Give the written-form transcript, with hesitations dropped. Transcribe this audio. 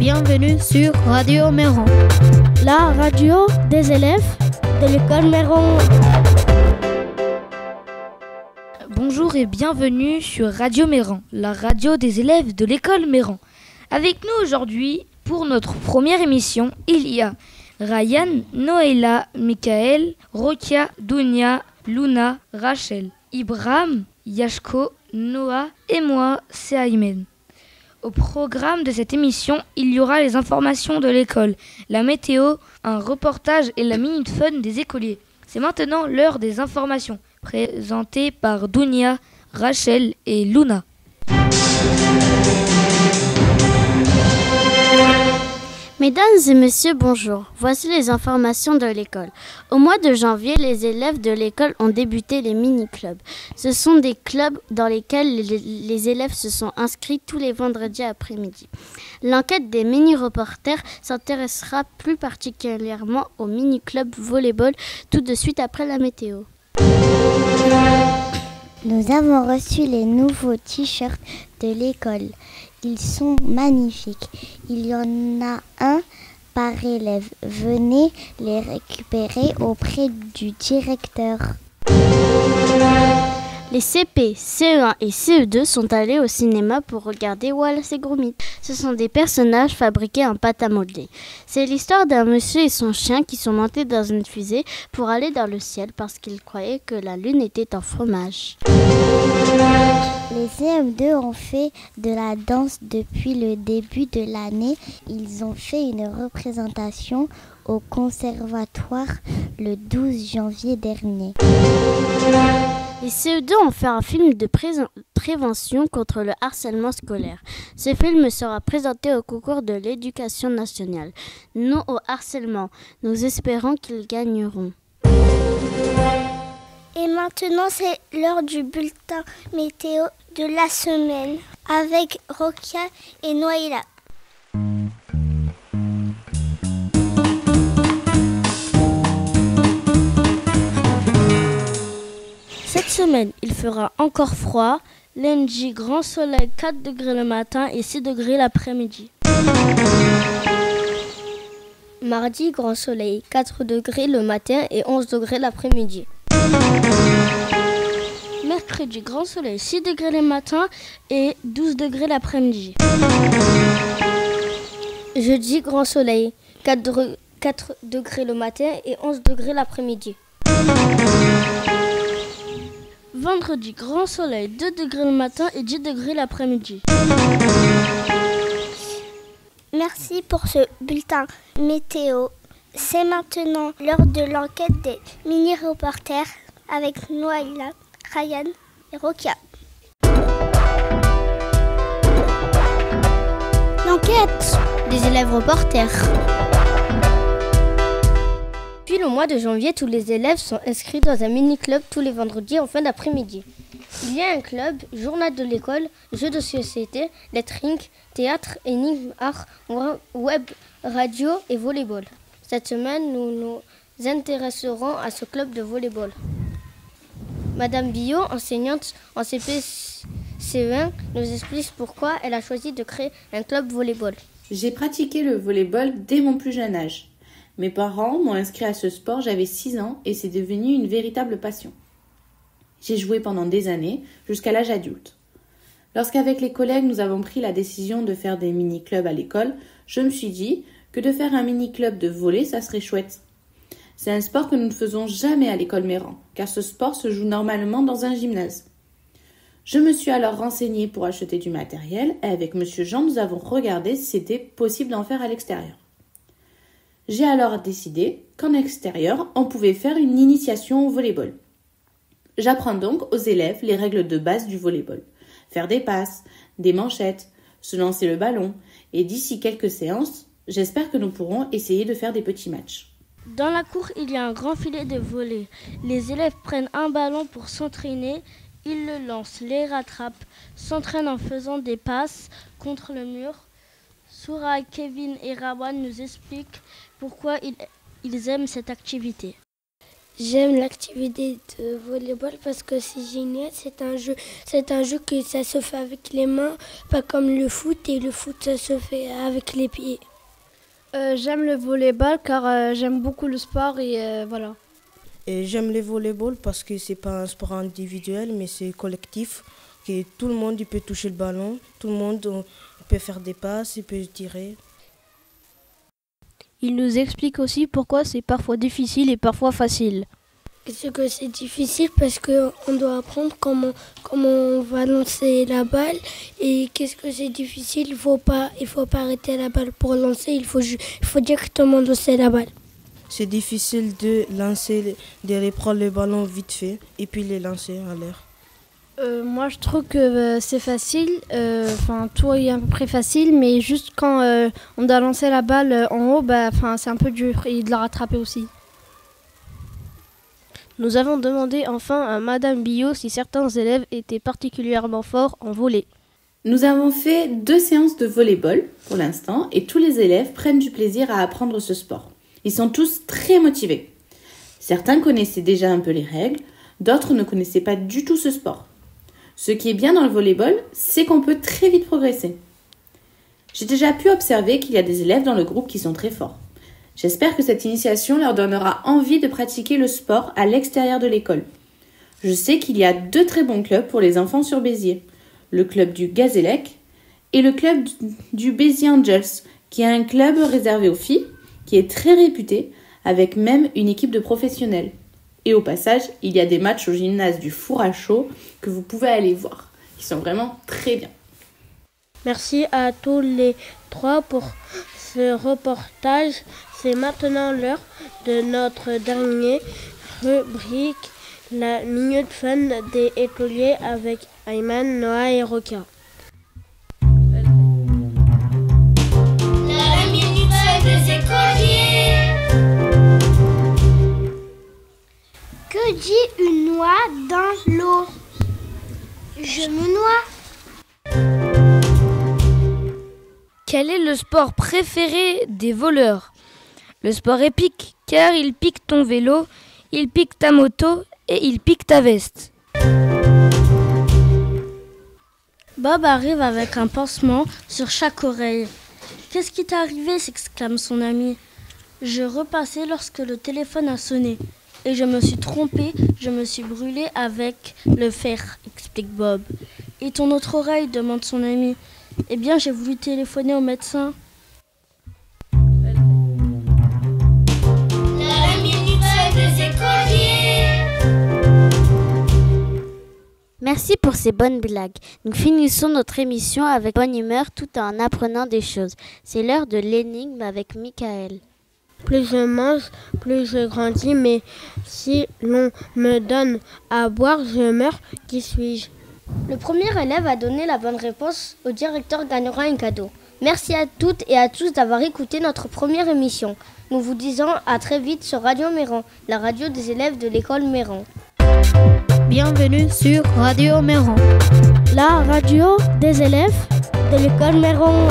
bienvenue sur Radio Méron, la radio des élèves de l'école Méron. Bonjour et bienvenue sur Radio Méron, la radio des élèves de l'école Méron. Avec nous aujourd'hui, pour notre première émission, il y a Ryan, Noéla, Michael, Rokia, Dounia, Luna, Rachel, Ibrahim, Yashko, Noah et moi, c'est Aymen. Au programme de cette émission, il y aura les informations de l'école, la météo, un reportage et la minute fun des écoliers. C'est maintenant l'heure des informations, présentées par Dounia, Rachel et Luna. Mesdames et messieurs, bonjour. Voici les informations de l'école. Au mois de janvier, les élèves de l'école ont débuté les mini-clubs. Ce sont des clubs dans lesquels les élèves se sont inscrits tous les vendredis après-midi. L'enquête des mini-reporters s'intéressera plus particulièrement au mini-club volleyball tout de suite après la météo. Nous avons reçu les nouveaux t-shirts de l'école. Ils sont magnifiques. Il y en a un par élève. Venez les récupérer auprès du directeur. Les CP, CE1 et CE2 sont allés au cinéma pour regarder Wallace et Gromit. Ce sont des personnages fabriqués en pâte à modeler. C'est l'histoire d'un monsieur et son chien qui sont montés dans une fusée pour aller dans le ciel parce qu'ils croyaient que la lune était en fromage. Les CM2 ont fait de la danse depuis le début de l'année. Ils ont fait une représentation au conservatoire le 12 janvier dernier. Les CE2 ont fait un film de prévention contre le harcèlement scolaire. Ce film sera présenté au concours de l'éducation nationale. Non au harcèlement. Nous espérons qu'ils gagneront. Et maintenant, c'est l'heure du bulletin météo de la semaine avec Rokia et Noéla. Cette semaine, il fera encore froid. Lundi, grand soleil, 4 degrés le matin et 6 degrés l'après-midi. Mardi, grand soleil, 4 degrés le matin et 11 degrés l'après-midi. Mercredi, grand soleil, 6 degrés le matin et 12 degrés l'après-midi. Jeudi, grand soleil, 4 degrés le matin et 11 degrés l'après-midi. Vendredi, grand soleil, 2 degrés le matin et 10 degrés l'après-midi. Merci pour ce bulletin météo. C'est maintenant l'heure de l'enquête des mini-reporters avec Noéla, Ryan et Rokia. L'enquête des élèves reporters. Depuis le mois de janvier, tous les élèves sont inscrits dans un mini-club tous les vendredis en fin d'après-midi. Il y a un club, journal de l'école, jeux de société, lettering, théâtre, énigmes, art, web, radio et volleyball. Cette semaine, nous nous intéresserons à ce club de volleyball. Madame Billot, enseignante en CP CE1, nous explique pourquoi elle a choisi de créer un club volleyball. J'ai pratiqué le volleyball dès mon plus jeune âge. Mes parents m'ont inscrit à ce sport, j'avais 6 ans et c'est devenu une véritable passion. J'ai joué pendant des années, jusqu'à l'âge adulte. Lorsqu'avec les collègues nous avons pris la décision de faire des mini-clubs à l'école, je me suis dit que de faire un mini-club de volley, ça serait chouette. C'est un sport que nous ne faisons jamais à l'école Méran, car ce sport se joue normalement dans un gymnase. Je me suis alors renseignée pour acheter du matériel et avec Monsieur Jean, nous avons regardé si c'était possible d'en faire à l'extérieur. J'ai alors décidé qu'en extérieur, on pouvait faire une initiation au volleyball. J'apprends donc aux élèves les règles de base du volleyball. Faire des passes, des manchettes, se lancer le ballon. Et d'ici quelques séances, j'espère que nous pourrons essayer de faire des petits matchs. Dans la cour, il y a un grand filet de volley. Les élèves prennent un ballon pour s'entraîner. Ils le lancent, les rattrapent, s'entraînent en faisant des passes contre le mur. Soura, Kevin et Rawan nous expliquent pourquoi ils aiment cette activité. J'aime l'activité de volleyball parce que c'est génial. C'est un jeu que ça se fait avec les mains, pas comme le foot. Et le foot, ça se fait avec les pieds. J'aime le volleyball car j'aime beaucoup le sport et voilà. Et j'aime le volleyball parce que c'est pas un sport individuel, mais c'est collectif. Que tout le monde il peut toucher le ballon, tout le monde peut faire des passes, il peut tirer. Il nous explique aussi pourquoi c'est parfois difficile et parfois facile. Parce que c'est difficile parce qu'on doit apprendre comment on va lancer la balle. Et qu'est-ce que c'est difficile, il faut pas arrêter la balle pour lancer, il faut directement lancer la balle. C'est difficile de prendre le ballon vite fait et puis les lancer à l'air. Moi je trouve que c'est facile, tout est à peu près facile, mais juste quand on doit lancer la balle en haut, c'est un peu dur et de la rattraper aussi. Nous avons demandé enfin à Madame Billot si certains élèves étaient particulièrement forts en volley. Nous avons fait 2 séances de volleyball pour l'instant et tous les élèves prennent du plaisir à apprendre ce sport. Ils sont tous très motivés. Certains connaissaient déjà un peu les règles, d'autres ne connaissaient pas du tout ce sport. Ce qui est bien dans le volleyball, c'est qu'on peut très vite progresser. J'ai déjà pu observer qu'il y a des élèves dans le groupe qui sont très forts. J'espère que cette initiation leur donnera envie de pratiquer le sport à l'extérieur de l'école. Je sais qu'il y a 2 très bons clubs pour les enfants sur Béziers. Le club du Gazélec et le club du Béziers Angels, qui est un club réservé aux filles, qui est très réputé, avec même une équipe de professionnels. Et au passage, il y a des matchs au gymnase du Four à Chaud que vous pouvez aller voir. Ils sont vraiment très bien. Merci à tous les 3 pour ce reportage. C'est maintenant l'heure de notre dernière rubrique, la Minute Fun des écoliers avec Ayman, Noah et Rokia. La Minute Fun des écoliers. Que dit une noix dans l'eau? Je me noie. Quel est le sport préféré des voleurs? Le sport épique, car il pique ton vélo, il pique ta moto et il pique ta veste. Bob arrive avec un pansement sur chaque oreille. « Qu'est-ce qui t'est arrivé ?» s'exclame son ami. « Je repassais lorsque le téléphone a sonné. Et je me suis trompée, je me suis brûlée avec le fer, explique Bob. « Et ton autre oreille ?» demande son ami. « Eh bien, j'ai voulu téléphoner au médecin. » La Minute Fun des écoliers. Merci pour ces bonnes blagues. Nous finissons notre émission avec bonne humeur tout en apprenant des choses. C'est l'heure de l'énigme avec Michael. Plus je mange, plus je grandis, mais si l'on me donne à boire, je meurs. Qui suis-je? Le premier élève à donner la bonne réponse au directeur gagnera un cadeau. Merci à toutes et à tous d'avoir écouté notre première émission. Nous vous disons à très vite sur Radio Méran, la radio des élèves de l'école Méran. Bienvenue sur Radio Méran. La radio des élèves de l'école Méran.